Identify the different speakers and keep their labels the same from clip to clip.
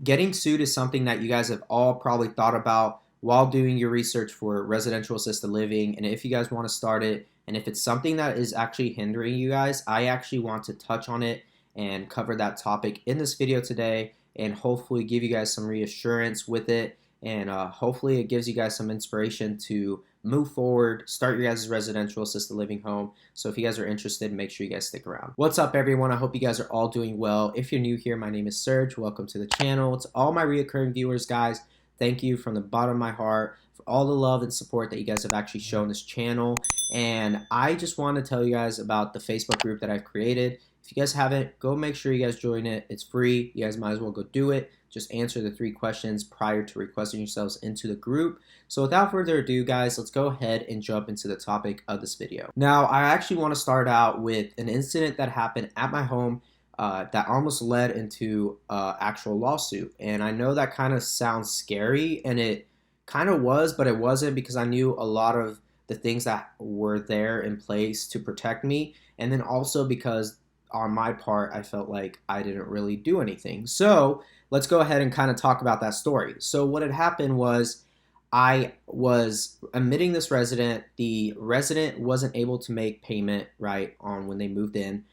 Speaker 1: Getting sued is something that you guys have all probably thought about while doing your research for residential assisted living. And if you guys want to start it, and if it's something that is actually hindering you guys, I actually want to touch on it and cover that topic in this video today and hopefully give you guys some reassurance with it. And hopefully it gives you guys some inspiration to move forward, start your guys' residential assisted living home. So if you guys are interested, make sure you guys stick around. What's up, everyone? I hope you guys are all doing well. If you're new here, my name is Serge. Welcome to the channel. To all my reoccurring viewers, guys, thank you from the bottom of my heart for all the love and support that you guys have actually shown this channel. And I just want to tell you guys about the Facebook group that I've created. If you guys haven't, go make sure you guys join it. It's free. You guys might as well go do it. Just answer the 3 questions prior to requesting yourselves into the group. So without further ado, guys, let's go ahead and jump into the topic of this video. Now, I actually want to start out with an incident that happened at my home that almost led into actual lawsuit. And I know that kind of sounds scary, and it kind of was, but it wasn't, because I knew a lot of the things that were there in place to protect me. And then also because on my part, I felt like I didn't really do anything. So let's go ahead and kind of talk about that story. So what had happened was I was admitting this resident. The resident wasn't able to make payment right on when they moved in.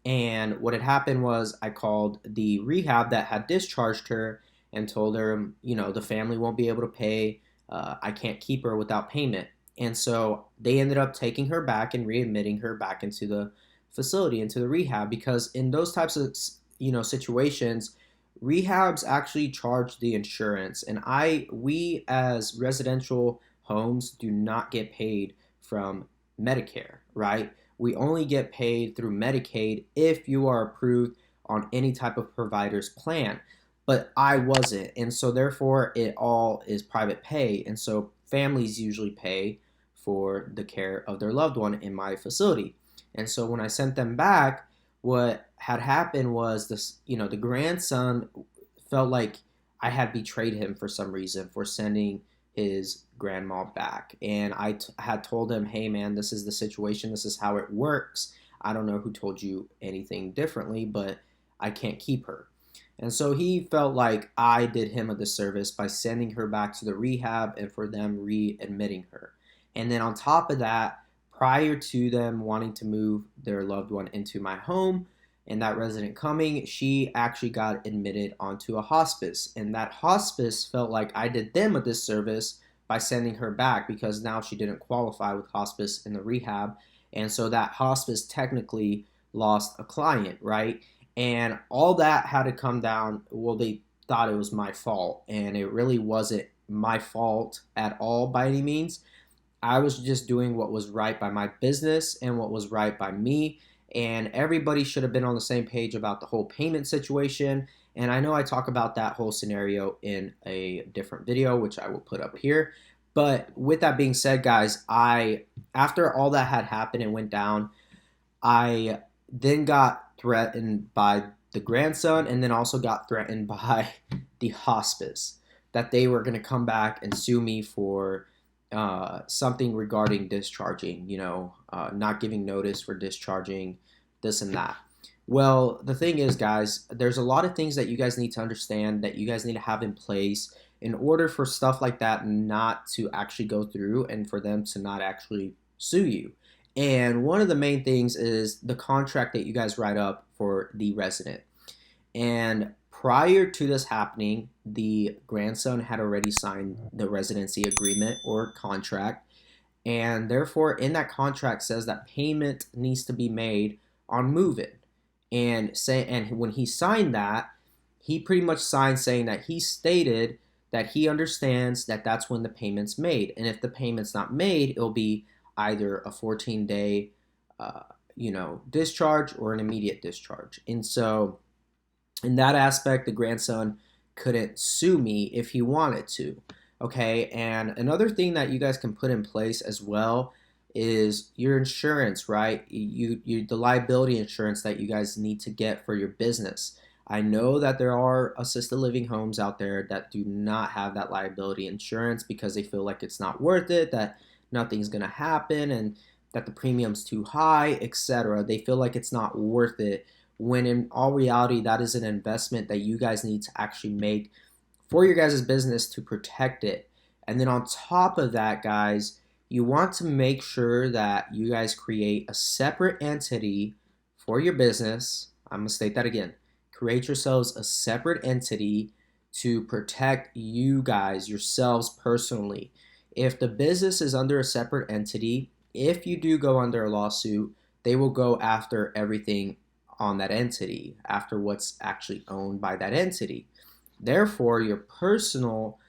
Speaker 1: And what had happened was I called the rehab that had discharged her and told her, you know, the family won't be able to pay. I can't keep her without payment. And so they ended up taking her back and readmitting her back into the facility, into the rehab, because in those types of, you know, situations, rehabs actually charge the insurance, and we as residential homes do not get paid from Medicare, right? We only get paid through Medicaid if you are approved on any type of provider's plan. But I wasn't, and so therefore it all is private pay, and so families usually pay for the care of their loved one in my facility. And so when I sent them back, what had happened was this, you know, the grandson felt like I had betrayed him for some reason for sending his grandma back. And I had told him, hey man, this is the situation, this is how it works. I don't know who told you anything differently, but I can't keep her. And so he felt like I did him a disservice by sending her back to the rehab and for them readmitting her. And then on top of that, prior to them wanting to move their loved one into my home and that resident coming, she actually got admitted onto a hospice. And that hospice felt like I did them a disservice by sending her back, because now she didn't qualify with hospice in the rehab. And so that hospice technically lost a client, right? And all that had to come down, well, they thought it was my fault, and it really wasn't my fault at all by any means. I was just doing what was right by my business and what was right by me, and everybody should have been on the same page about the whole payment situation. And I know I talk about that whole scenario in a different video, which I will put up here. But with that being said, guys, after all that had happened and went down, I then got threatened by the grandson, and then also got threatened by the hospice that they were going to come back and sue me for something regarding discharging, you know, not giving notice for discharging, this and that. Well, the thing is, guys, there's a lot of things that you guys need to understand, that you guys need to have in place in order for stuff like that not to actually go through and for them to not actually sue you. And one of the main things is the contract that you guys write up for the resident. And prior to this happening, the grandson had already signed the residency agreement or contract, and therefore in that contract says that payment needs to be made on move-in. And when he signed that, he pretty much signed saying that he stated that he understands that that's when the payment's made, and if the payment's not made, it'll be either a 14-day discharge or an immediate discharge. And so in that aspect, the grandson couldn't sue me if he wanted to. Okay, and another thing that you guys can put in place as well is your insurance, right? The liability insurance that you guys need to get for your business. I know that there are assisted living homes out there that do not have that liability insurance because they feel like it's not worth it, that nothing's going to happen, and that the premium's too high, etc. They feel like it's not worth it when in all reality, that is an investment that you guys need to actually make for your guys' business to protect it. And then on top of that, guys, you want to make sure that you guys create a separate entity for your business. I'm going to state that again. Create yourselves a separate entity to protect you guys, yourselves personally. If the business is under a separate entity, if you do go under a lawsuit, they will go after everything on that entity, after what's actually owned by that entity. Therefore, your personal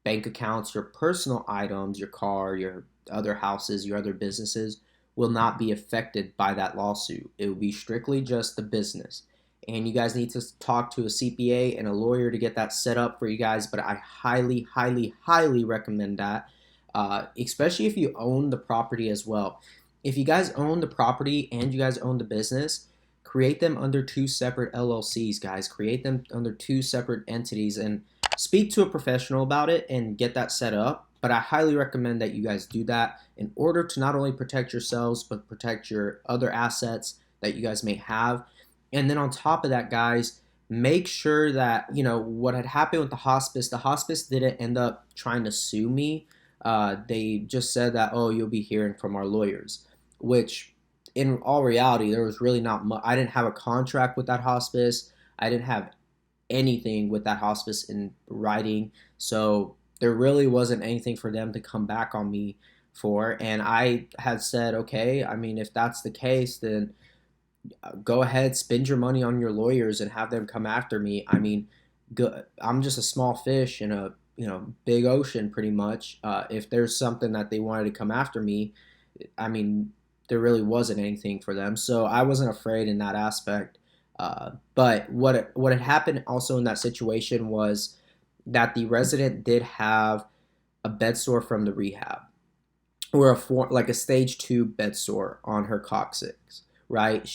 Speaker 1: bank accounts, your personal items, your car, your other houses, your other businesses will not be affected by that lawsuit. It will be strictly just the business. And you guys need to talk to a CPA and a lawyer to get that set up for you guys. But I highly, highly, highly recommend that, especially if you own the property as well. If you guys own the property and you guys own the business, create them under two separate LLCs, guys. Create them under two separate entities and speak to a professional about it and get that set up. But I highly recommend that you guys do that in order to not only protect yourselves, but protect your other assets that you guys may have. And then on top of that, guys, make sure that, what had happened with the hospice didn't end up trying to sue me. They just said that, oh, you'll be hearing from our lawyers, which in all reality, there was really not much. I didn't have a contract with that hospice. I didn't have anything with that hospice in writing. So there really wasn't anything for them to come back on me for. And I had said, okay, I mean, if that's the case, then go ahead, spend your money on your lawyers and have them come after me. I mean, I'm just a small fish in a big ocean, pretty much. If there's something that they wanted to come after me, I mean, there really wasn't anything for them, so I wasn't afraid in that aspect. But what had happened also in that situation was that the resident did have a bed sore from the rehab, or like a stage 2 bed sore on her coccyx, right?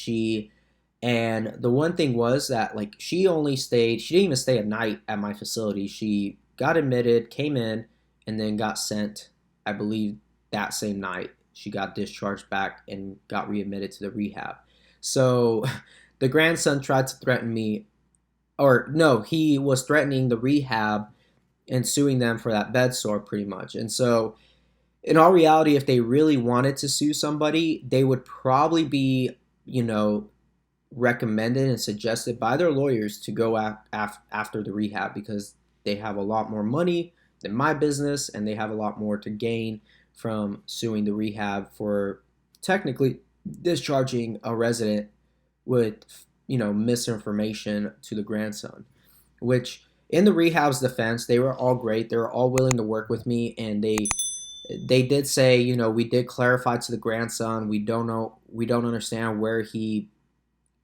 Speaker 1: And the one thing was that, like, she didn't even stay a night at my facility. She got admitted, came in, and then got sent, I believe, that same night. She got discharged back and got readmitted to the rehab. So the grandson tried to threaten me, or no, he was threatening the rehab and suing them for that bed sore, pretty much. And so in all reality, if they really wanted to sue somebody, they would probably be, recommended and suggested by their lawyers to go after the rehab, because they have a lot more money than my business and they have a lot more to gain from suing the rehab for technically discharging a resident with, misinformation to the grandson. Which, in the rehab's defense, they were all great. They were all willing to work with me, and they did say, we did clarify to the grandson, we don't understand where he,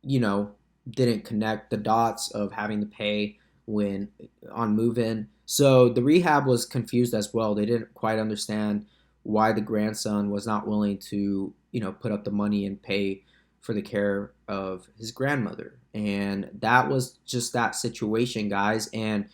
Speaker 1: didn't connect the dots of having to pay when on move-in. So the rehab was confused as well. They didn't quite understand why the grandson was not willing to, put up the money and pay for the care of his grandmother. And that was just that situation, guys. And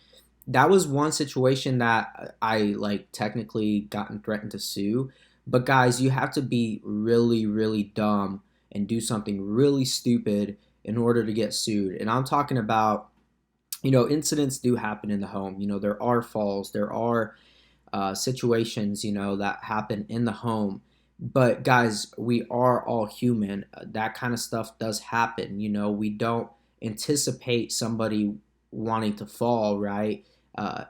Speaker 1: that was one situation that I technically gotten threatened to sue. But guys, you have to be really, really dumb and do something really stupid in order to get sued. And I'm talking about, incidents do happen in the home. There are falls, there are situations, that happen in the home. But guys, we are all human. That kind of stuff does happen. We don't anticipate somebody wanting to fall, right?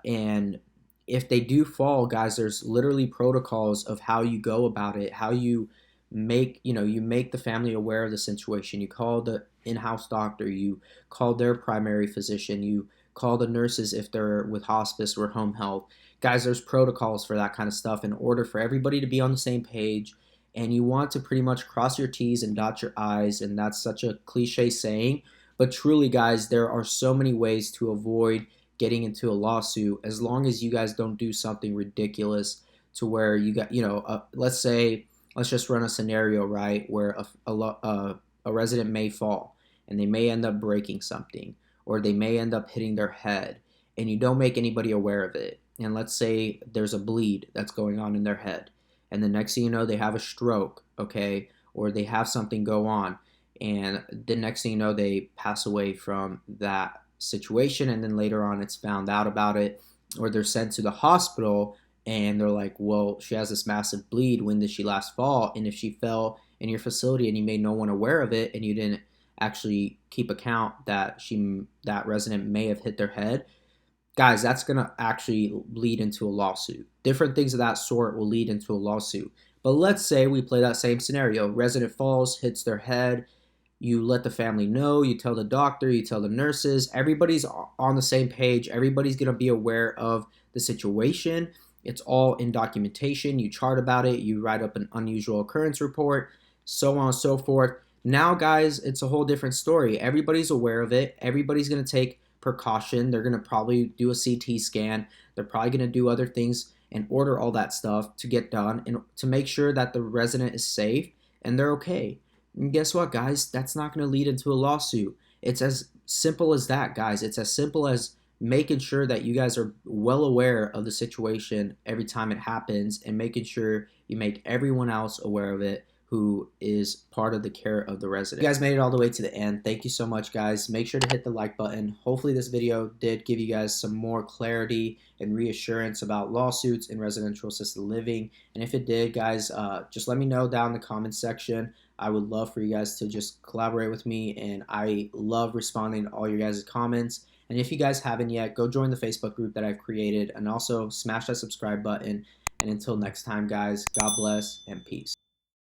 Speaker 1: And if they do fall, guys, there's literally protocols of how you go about it, how you make the family aware of the situation. You call the in-house doctor, you call their primary physician, you call the nurses if they're with hospice or home health. Guys, there's protocols for that kind of stuff in order for everybody to be on the same page. And you want to pretty much cross your T's and dot your I's. And that's such a cliche saying. But truly, guys, there are so many ways to avoid getting into a lawsuit, as long as you guys don't do something ridiculous to where you got, let's just run a scenario, right, where a resident may fall and they may end up breaking something, or they may end up hitting their head, and you don't make anybody aware of it. And let's say there's a bleed that's going on in their head, and the next thing you know, they have a stroke, okay, or they have something go on, and the next thing you know, they pass away from that situation, and then later on it's found out about it, or they're sent to the hospital and they're like, well, she has this massive bleed. When did she last fall? And if she fell in your facility and you made no one aware of it, and you didn't actually keep account that that resident may have hit their head, guys, that's going to actually lead into a lawsuit. Different things of that sort will lead into a lawsuit. But let's say we play that same scenario. Resident falls, hits their head. You let the family know, you tell the doctor, you tell the nurses. Everybody's on the same page. Everybody's going to be aware of the situation. It's all in documentation. You chart about it. You write up an unusual occurrence report, so on and so forth. Now, guys, it's a whole different story. Everybody's aware of it. Everybody's going to take precaution. They're going to probably do a CT scan. They're probably going to do other things and order all that stuff to get done and to make sure that the resident is safe and they're okay. And guess what, guys? That's not going to lead into a lawsuit. It's as simple as that, guys. It's as simple as making sure that you guys are well aware of the situation every time it happens and making sure you make everyone else aware of it who is part of the care of the resident. You guys made it all the way to the end. Thank you so much, guys. Make sure to hit the like button. Hopefully this video did give you guys some more clarity and reassurance about lawsuits in residential assisted living. And if it did, guys, just let me know down in the comments section. I would love for you guys to just collaborate with me, and I love responding to all your guys' comments. And if you guys haven't yet, go join the Facebook group that I've created, and also smash that subscribe button. And until next time, guys, God bless and peace.